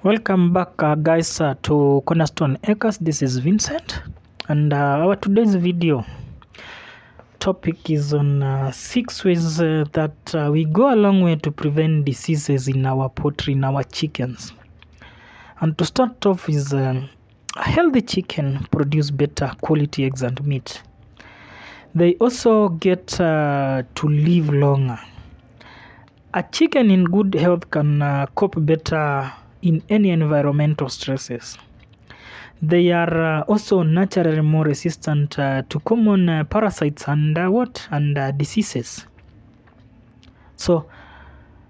Welcome back, guys, to Cornerstone Acres. This is Vincent, and our today's video topic is on 6 ways that we go a long way to prevent diseases in our poultry, in our chickens. And to start off is a healthy chicken produce better quality eggs and meat. They also get to live longer. A chicken in good health can cope better in any environmental stresses. They are also naturally more resistant to common parasites and diseases. So,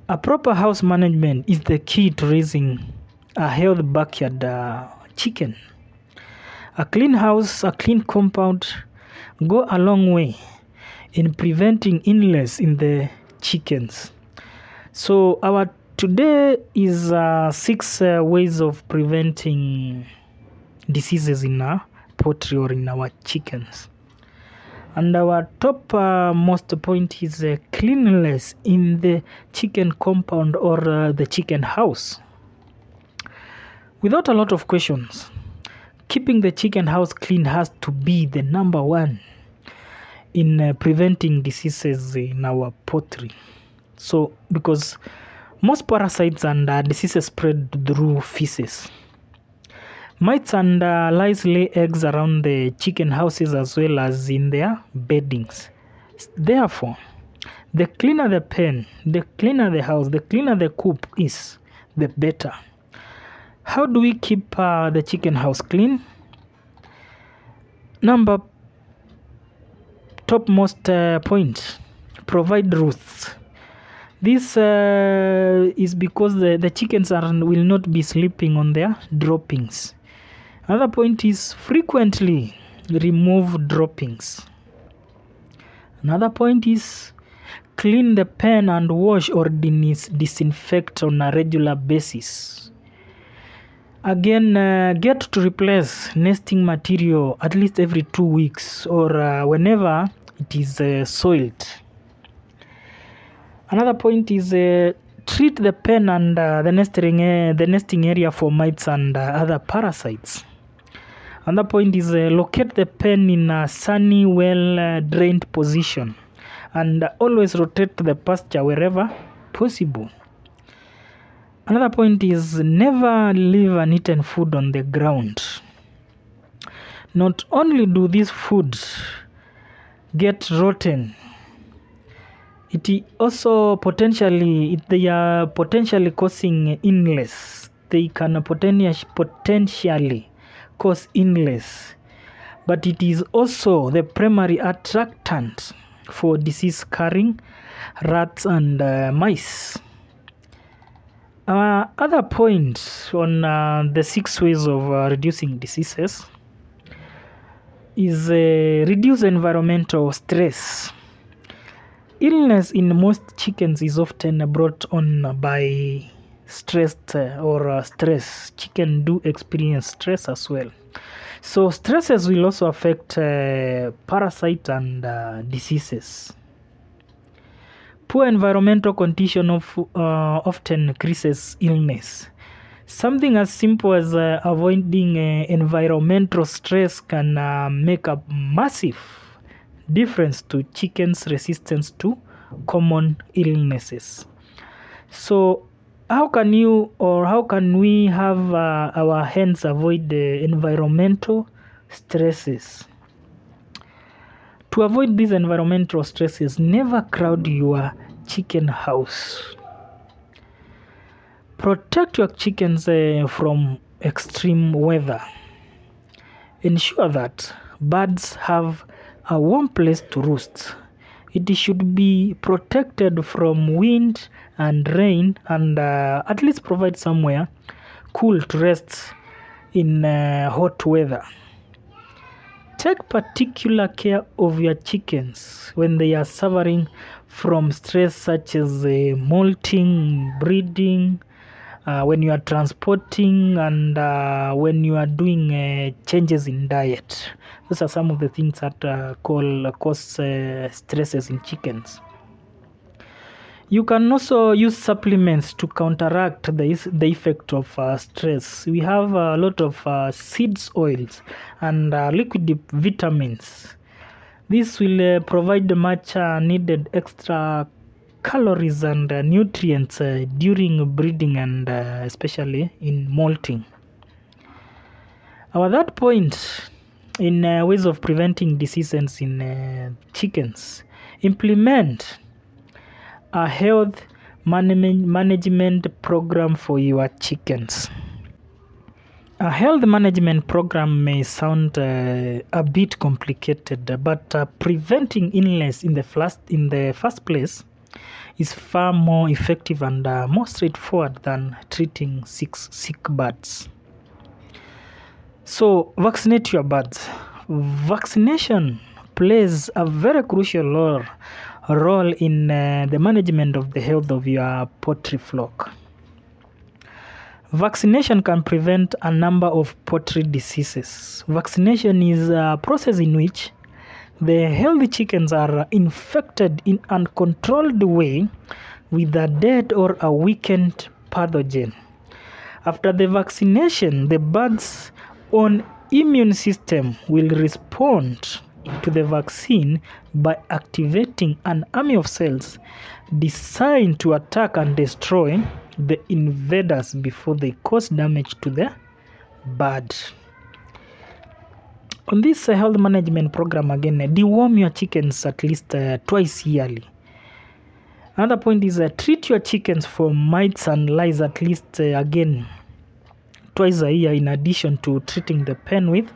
a proper house management is the key to raising a healthy backyard chicken. A clean house, a clean compound go a long way in preventing illness in the chickens. So, our today is 6 ways of preventing diseases in our poultry or in our chickens. And our top most point is cleanliness in the chicken compound or the chicken house. Without a lot of questions, keeping the chicken house clean has to be the number one in preventing diseases in our poultry. So, because most parasites and diseases spread through feces. Mites and lice lay eggs around the chicken houses as well as in their beddings. Therefore, the cleaner the pen, the cleaner the house, the cleaner the coop is, the better. How do we keep the chicken house clean? Number topmost point, provide roosts. This is because the chickens will not be sleeping on their droppings. Another point is frequently remove droppings. Another point is clean the pen and wash or disinfect on a regular basis. Again, get to replace nesting material at least every 2 weeks or whenever it is soiled. Another point is treat the pen and the nesting area for mites and other parasites. Another point is locate the pen in a sunny, well-drained position and always rotate the pasture wherever possible. Another point is never leave uneaten food on the ground. Not only do these foods get rotten, they are potentially causing illness. They can potentially cause illness, but it is also the primary attractant for disease-carrying rats and mice. Other point on the 6 ways of reducing diseases is reduce environmental stress. Illness in most chickens is often brought on by stress. Chicken do experience stress as well. So stresses will also affect parasites and diseases. Poor environmental condition often increases illness. Something as simple as avoiding environmental stress can make a massive difference to chickens' resistance to common illnesses. So how can we have our hens avoid the environmental stresses? To avoid these environmental stresses, never crowd your chicken house. Protect your chickens from extreme weather. Ensure that birds have a warm place to roost. It should be protected from wind and rain and at least provide somewhere cool to rest in hot weather. Take particular care of your chickens when they are suffering from stress such as molting, breeding, when you are transporting and when you are doing changes in diet. Those are some of the things that cause stresses in chickens. You can also use supplements to counteract the effect of stress. We have a lot of seeds oils and liquid vitamins. This will provide much needed extra calories and nutrients during breeding and especially in molting. Our third point in ways of preventing diseases in chickens: implement a health management program for your chickens. A health management program may sound a bit complicated, but preventing illness in the first place is far more effective and more straightforward than treating sick birds. So vaccinate your birds. Vaccination plays a very crucial role in the management of the health of your poultry flock. Vaccination can prevent a number of poultry diseases. Vaccination is a process in which the healthy chickens are infected in an uncontrolled way with a dead or a weakened pathogen. After the vaccination, the bird's own immune system will respond to the vaccine by activating an army of cells designed to attack and destroy the invaders before they cause damage to the bird. On this health management program, again, deworm your chickens at least twice yearly. Another point is treat your chickens for mites and lice at least again twice a year, in addition to treating the pen with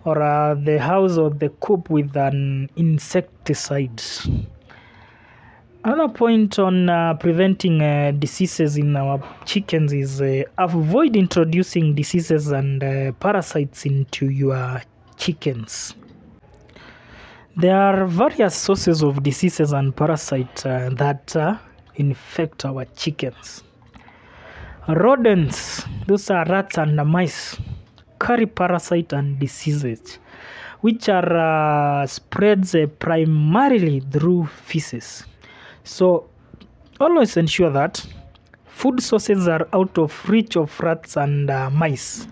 or the house or the coop with an insecticide. Another point on preventing diseases in our chickens is avoid introducing diseases and parasites into your chickens. There are various sources of diseases and parasites that infect our chickens. Rodents, those are rats and mice, carry parasites and diseases, which are spreads primarily through feces. So always ensure that food sources are out of reach of rats and mice.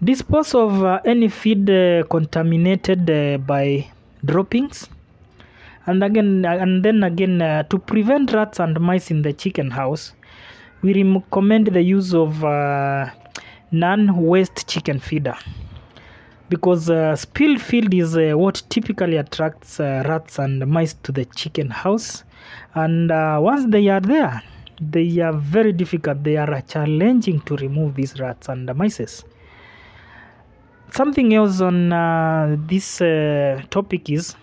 Dispose of any feed contaminated by droppings. And then again, to prevent rats and mice in the chicken house, we recommend the use of non-waste chicken feeder, because spilled feed is what typically attracts rats and mice to the chicken house, and once they are there, they are very difficult. They are challenging to remove these rats and mice. Something else on this topic is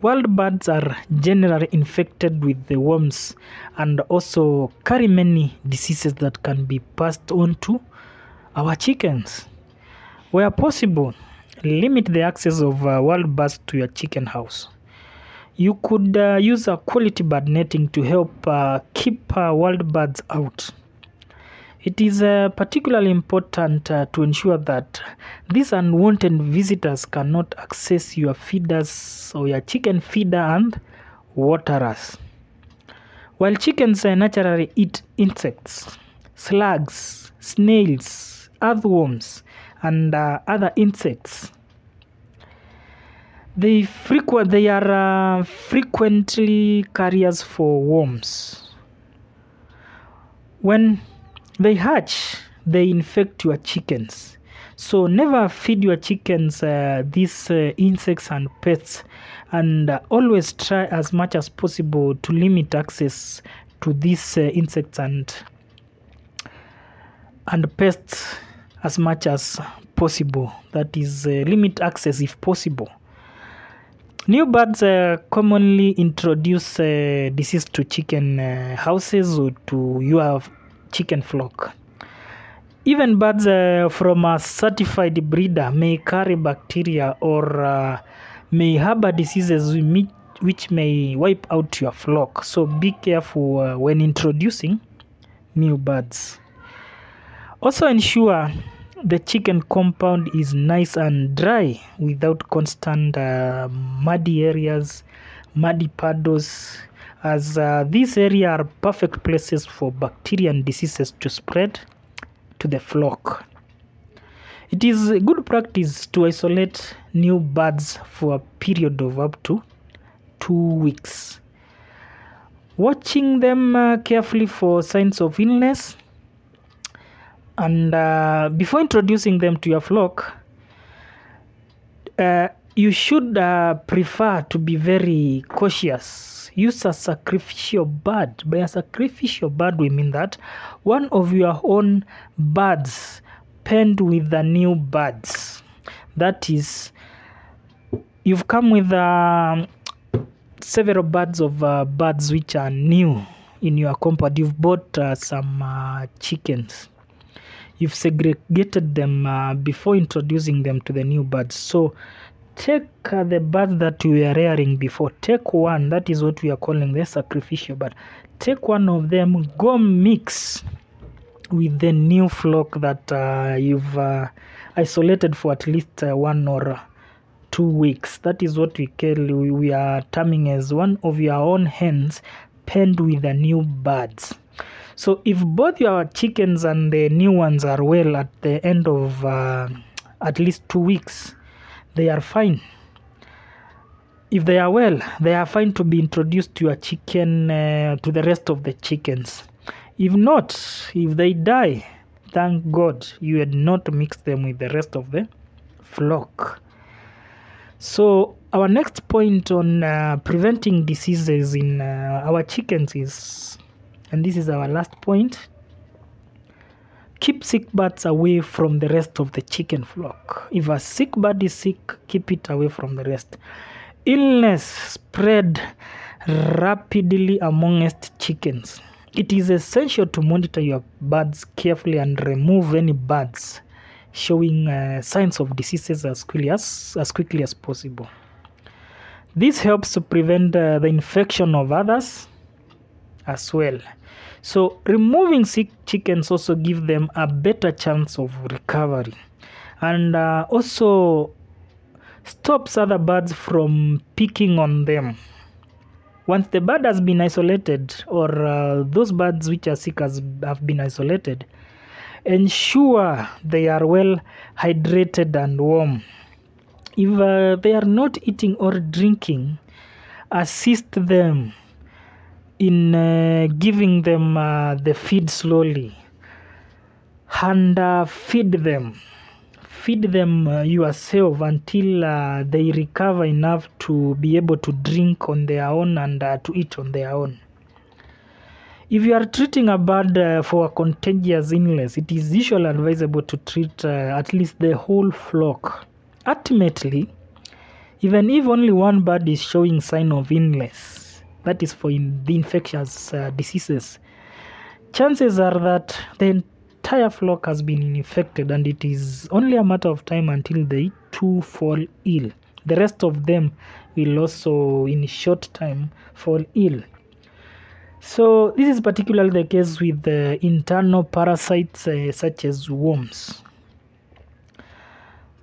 wild birds are generally infected with the worms and also carry many diseases that can be passed on to our chickens. Where possible, limit the access of wild birds to your chicken house. You could use a quality bird netting to help keep wild birds out. It is particularly important to ensure that these unwanted visitors cannot access your feeders or your chicken feeder and waterers. While chickens naturally eat insects, slugs, snails, earthworms, and other insects, they are frequently carriers for worms. When they hatch, they infect your chickens. So never feed your chickens these insects and pests, and always try as much as possible to limit access to these insects and pests as much as possible. That is, limit access if possible. New birds commonly introduce disease to chicken houses or to your chicken flock. Even birds from a certified breeder may carry bacteria or may harbor diseases which may wipe out your flock. So be careful when introducing new birds. Also ensure the chicken compound is nice and dry without constant muddy areas, muddy puddles, as these areas are perfect places for bacteria and diseases to spread to the flock. It is a good practice to isolate new birds for a period of up to 2 weeks, watching them carefully for signs of illness. And before introducing them to your flock, you should prefer to be very cautious. Use a sacrificial bird. By a sacrificial bird, we mean that one of your own birds paired with the new birds. That is, you've come with several birds of birds which are new in your compound. You've bought some chickens. You've segregated them before introducing them to the new birds. So take the birds that you were rearing before. Take one. That is what we are calling the sacrificial bird. Take one of them. Go mix with the new flock that you've isolated for at least 1 or 2 weeks. That is what we are terming as one of your own hens paired with the new birds. So if both your chickens and the new ones are well at the end of at least 2 weeks, they are fine. If they are well, they are fine to be introduced to your chicken, to the rest of the chickens. If not, if they die, thank God you had not mixed them with the rest of the flock. So our next point on preventing diseases in our chickens is, and this is our last point, keep sick birds away from the rest of the chicken flock. If a sick bird is sick, keep it away from the rest. Illness spread rapidly amongst chickens. It is essential to monitor your birds carefully and remove any birds showing signs of diseases as quickly as possible. This helps to prevent the infection of others as well. So removing sick chickens also give them a better chance of recovery, and also stops other birds from picking on them. Once the bird has been isolated, or those birds which are sick have been isolated, ensure they are well hydrated and warm. If they are not eating or drinking, assist them in giving them the feed slowly, and feed them yourself until they recover enough to be able to drink on their own and to eat on their own. If you are treating a bird for a contagious illness, it is usually advisable to treat at least the whole flock. Ultimately, even if only one bird is showing sign of illness, that is for the infectious diseases, chances are that the entire flock has been infected, and it is only a matter of time until they too fall ill. The rest of them will also in short time fall ill. So this is particularly the case with the internal parasites such as worms.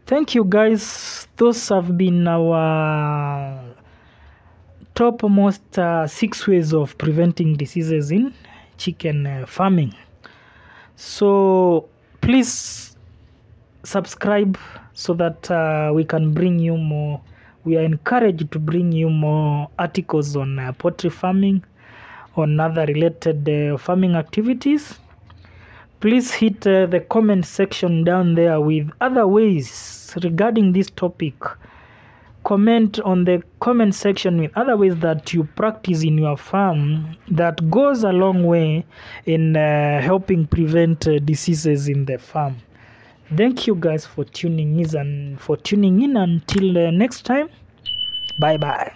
Thank you guys. Those have been our topmost 6 ways of preventing diseases in chicken farming. So please subscribe so that we can bring you more. We are encouraged to bring you more articles on poultry farming, on other related farming activities. Please hit the comment section down there with other ways regarding this topic. Comment on the comment section with other ways that you practice in your farm that goes a long way in helping prevent diseases in the farm. Thank you guys for tuning in, and until next time, bye bye.